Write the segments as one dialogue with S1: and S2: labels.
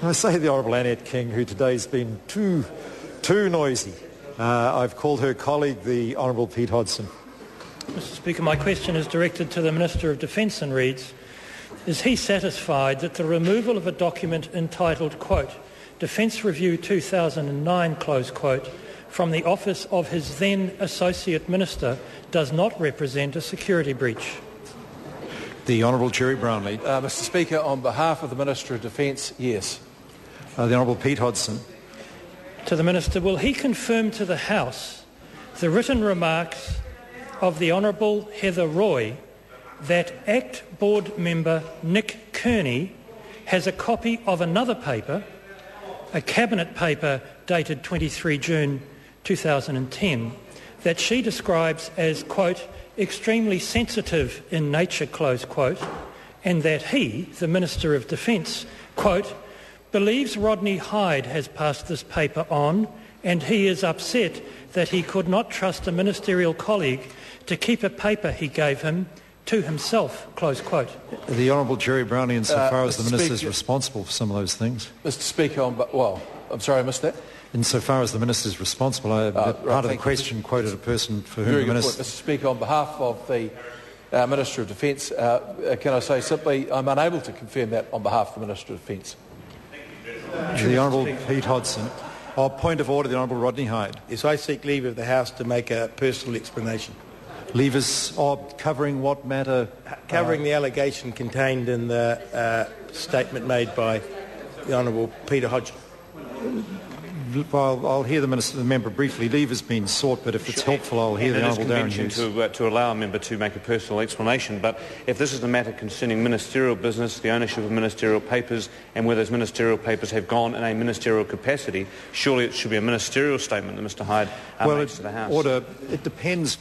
S1: I say the Honourable Annette King, who today's been too noisy. I've called her colleague, the Honourable Pete Hodgson.
S2: Mr Speaker, my question is directed to the Minister of Defence and reads, is he satisfied that the removal of a document entitled, quote, Defence Review 2009, close quote, from the office of his then Associate Minister does not represent a security breach?
S1: The Honourable Jerry Brownlee.
S3: Mr Speaker, on behalf of the Minister of Defence, yes.
S1: The Honourable Pete Hodgson.
S2: To the Minister, will he confirm to the House the written remarks of the Honourable Heather Roy that ACT Board member Nick Kearney has a copy of another paper, a Cabinet paper dated 23 June 2010, that she describes as, quote, extremely sensitive in nature, close quote, and that he, the Minister of Defence, quote, believes Rodney Hyde has passed this paper on and he is upset that he could not trust a ministerial colleague to keep a paper he gave him to himself, close quote.
S1: The Honourable Jerry Brownlee, insofar as the Minister is responsible for some of those things.
S3: Mr Speaker, I'm sorry, I missed that.
S1: Insofar as the Minister is responsible, part of the question quoted a person for whom the Minister...
S3: Mr Speaker, on behalf of the Minister of Defence, can I say simply I'm unable to confirm that on behalf of the Minister of Defence.
S1: The Honourable Pete Hodgson. Point of order, the Honourable Rodney Hyde.
S4: Yes, I seek leave of the House to make a personal explanation.
S1: Leave is covering what matter?
S4: Covering the allegation contained in the statement made by the Honourable Peter Hodgson.
S1: Well, I'll hear the member briefly. Leave has been sought, but if it's helpful, I'll hear the Honourable Darren Hughes.
S5: To allow a member to make a personal explanation, but if this is a matter concerning ministerial business, the ownership of ministerial papers, and where those ministerial papers have gone in a ministerial capacity, surely it should be a ministerial statement that Mr Hyde makes to the House.
S1: Order. It depends.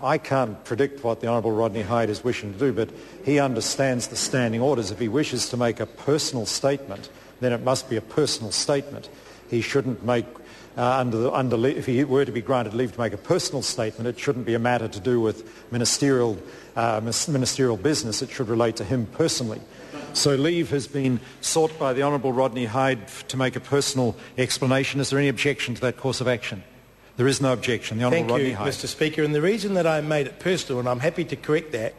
S1: I can't predict what the Honourable Rodney Hyde is wishing to do, but he understands the standing orders. If he wishes to make a personal statement, then it must be a personal statement. He shouldn't make, if he were to be granted leave to make a personal statement, it shouldn't be a matter to do with ministerial business. It should relate to him personally. So leave has been sought by the Honourable Rodney Hyde to make a personal explanation. Is there any objection to that course of action? There is no objection. The Honourable Rodney Hyde.
S4: Thank you, Mr Speaker. And the reason that I made it personal, and I'm happy to correct that,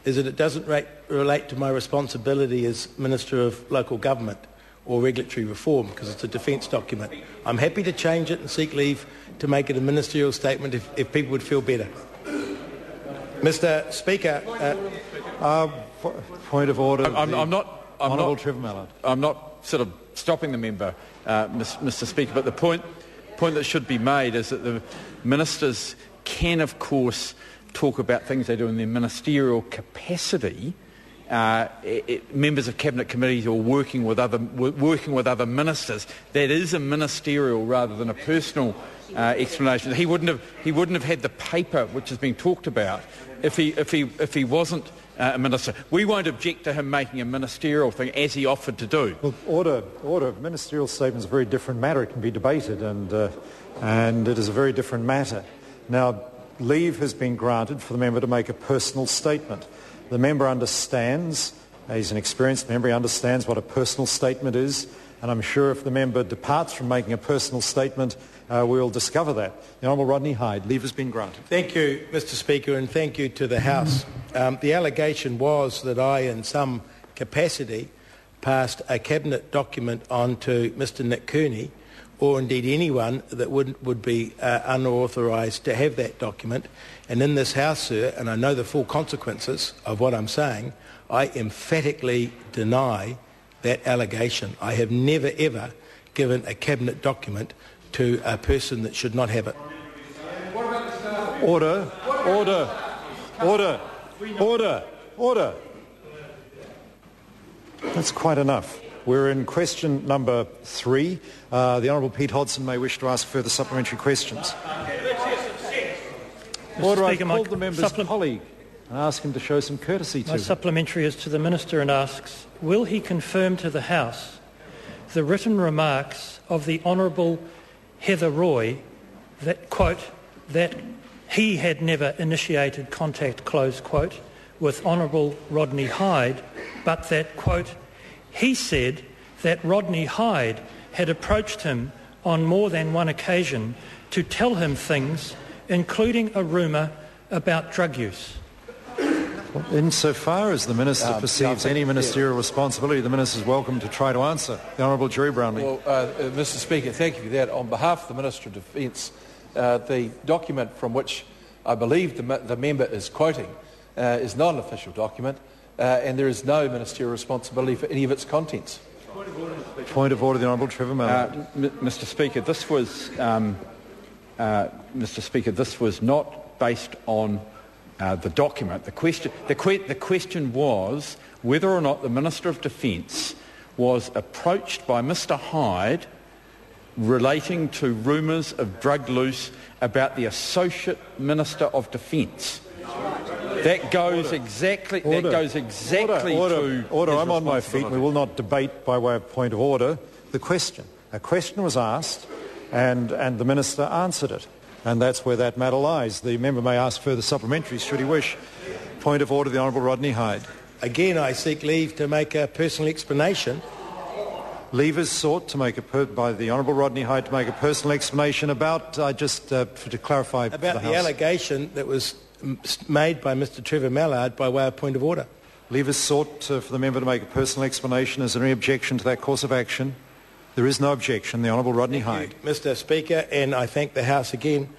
S4: is that it doesn't relate to my responsibility as Minister of Local Government or regulatory reform, because it's a defence document. I'm happy to change it and seek leave to make it a ministerial statement if people would feel better. Mr Speaker...
S1: point of order.
S6: I'm not
S1: Trevor Mallard.
S6: I'm not sort of stopping the member, Mr Speaker, but the point that should be made is that the ministers can, of course, talk about things they do in their ministerial capacity. Members of cabinet committees or working with other ministers. That is a ministerial rather than a personal explanation. He wouldn't have had the paper which has been talked about if he wasn't a minister. We won't object to him making a ministerial thing as he offered to do.
S1: Well, order. Ministerial statement is a very different matter. It can be debated, and it is a very different matter. Now, leave has been granted for the member to make a personal statement. The member understands, he's an experienced member, he understands what a personal statement is, and I'm sure if the member departs from making a personal statement, we'll discover that. The Honourable Rodney Hyde, leave has been granted.
S4: Thank you, Mr Speaker, and thank you to the House. The allegation was that I, in some capacity, passed a Cabinet document on to Mr Nick Kearney, or indeed anyone that would be unauthorised to have that document. And in this House, sir, and I know the full consequences of what I'm saying, I emphatically deny that allegation. I have never, ever given a Cabinet document to a person that should not have it.
S1: Order. That's quite enough. We're in question number 3. The Honourable Pete Hodgson may wish to ask further supplementary questions. Order. I called the member's colleague and ask him to show some courtesy to
S2: My supplementary is to the Minister and asks, will he confirm to the House the written remarks of the Honourable Heather Roy that, quote, that he had never initiated contact, close quote, with Honourable Rodney Hyde, but that, quote, he said that Rodney Hyde had approached him on more than one occasion to tell him things, including a rumour about drug use?
S1: Insofar as the Minister perceives any ministerial responsibility, the Minister is welcome to try to answer. The Honourable Jerry Brownlee.
S3: Well, Mr Speaker, thank you for that. On behalf of the Minister of Defence, the document from which I believe the member is quoting is not an official document, and there is no ministerial responsibility for any of its contents.
S1: Point of order, the Honourable Trevor Mallard.
S6: Mr Speaker, this was not based on the document. The question was whether or not the Minister of Defence was approached by Mr Hyde relating to rumours of drug use about the Associate Minister of Defence. That goes exactly to
S1: Order. I'm on my feet. We will not debate by way of point of order the question. A question was asked and the Minister answered it. And that's where that matter lies. The member may ask further supplementaries should he wish. Point of order, the Honourable Rodney Hyde.
S4: Again, I seek leave to make a personal explanation.
S1: Leave is sought to make by the Honourable Rodney Hyde to make a personal explanation about, to clarify
S4: about the allegation that was made by Mr Trevor Mallard by way of point of order.
S1: Leave is sought for the member to make a personal explanation. Is there any objection to that course of action? There is no objection. The Honourable Rodney Hyde.
S4: Mr Speaker, and I thank the House again.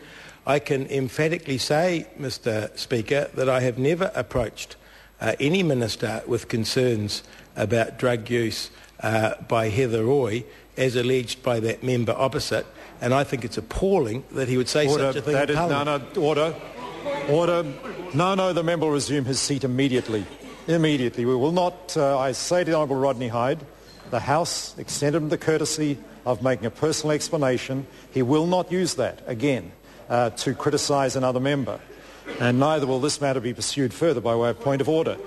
S4: I can emphatically say, Mr Speaker, that I have never approached any minister with concerns about drug use by Heather Roy, as alleged by that member opposite, and I think it's appalling that he would say such a thing in Parliament.
S1: Order. No, the member will resume his seat immediately. Immediately. We will not, I say to the Honourable Rodney Hyde, the House extended him the courtesy of making a personal explanation. He will not use that again to criticise another member. And neither will this matter be pursued further by way of point of order.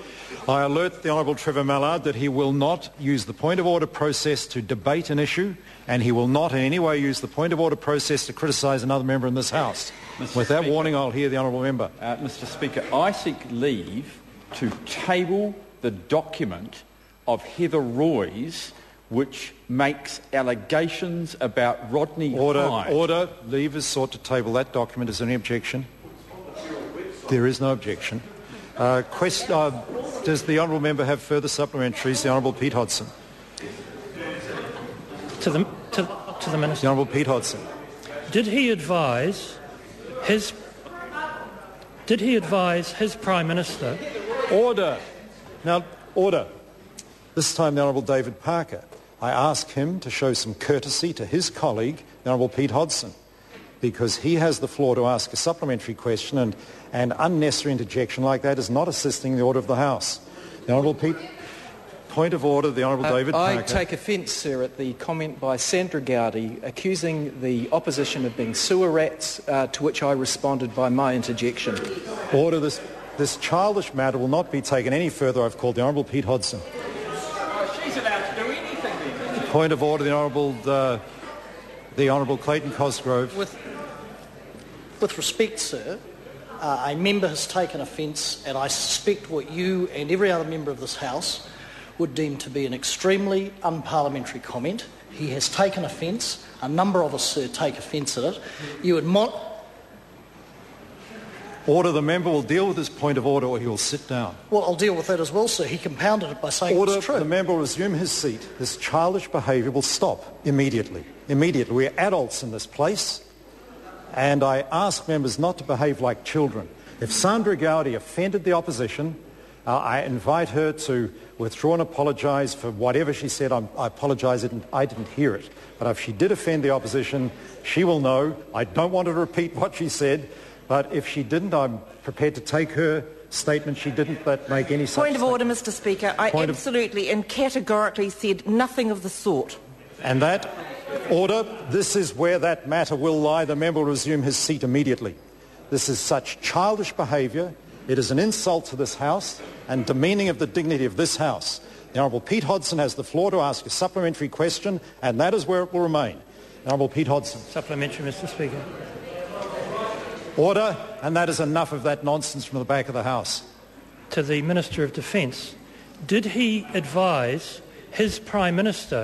S1: I alert the Honourable Trevor Mallard that he will not use the point of order process to debate an issue, and he will not in any way use the point of order process to criticise another member in this House. With that warning, I'll hear the Honourable Member.
S6: Mr Speaker, I seek leave to table the document of Heather Roy's which makes allegations about Rodney Hyde.
S1: Order. Leave is sought to table that document. Is there any objection? There is no objection. Does the Honourable Member have further supplementaries? The Honourable Pete Hodgson.
S2: To the Minister.
S1: The Honourable Pete Hodgson.
S2: Did he advise his Prime Minister?
S1: Order. Now, order. This time the Honourable David Parker. I ask him to show some courtesy to his colleague, the Honourable Pete Hodgson, because he has the floor to ask a supplementary question, and unnecessary interjection like that is not assisting the order of the House. The Honourable Pete, point of order, the Honourable David Parker.
S7: I take offence, sir, at the comment by Sandra Gowdy accusing the opposition of being sewer rats, to which I responded by my interjection.
S1: Order. This childish matter will not be taken any further. I've called the Honourable Pete Hodgson.
S6: She's allowed to do anything.
S1: Point of order, the Honourable Clayton Cosgrove.
S8: With respect, sir, a member has taken offence, and I suspect what you and every other member of this House would deem to be an extremely unparliamentary comment. He has taken offence. A number of us, sir, take offence at it. You would
S1: Order. The member will deal with this point of order or he will sit down.
S8: Well, I'll deal with that as well, sir. He compounded it by saying it's true.
S1: The member will resume his seat. This childish behaviour will stop immediately. Immediately. We are adults in this place, and I ask members not to behave like children. If Sandra Gowdy offended the opposition, I invite her to withdraw and apologise for whatever she said. I apologise, I didn't hear it. But if she did offend the opposition, she will know. I don't want her to repeat what she said. But if she didn't, I'm prepared to take her statement. She didn't make any such
S9: Point of order, Mr Speaker. I absolutely and categorically said nothing of the sort.
S1: And that order, this is where that matter will lie. The member will resume his seat immediately. This is such childish behaviour. It is an insult to this House and demeaning of the dignity of this House. The Honourable Pete Hodgson has the floor to ask a supplementary question, and that is where it will remain. The Honourable Pete Hodgson.
S2: Supplementary, Mr Speaker.
S1: Order, and that is enough of that nonsense from the back of the House.
S2: To the Minister of Defence, did he advise his Prime Minister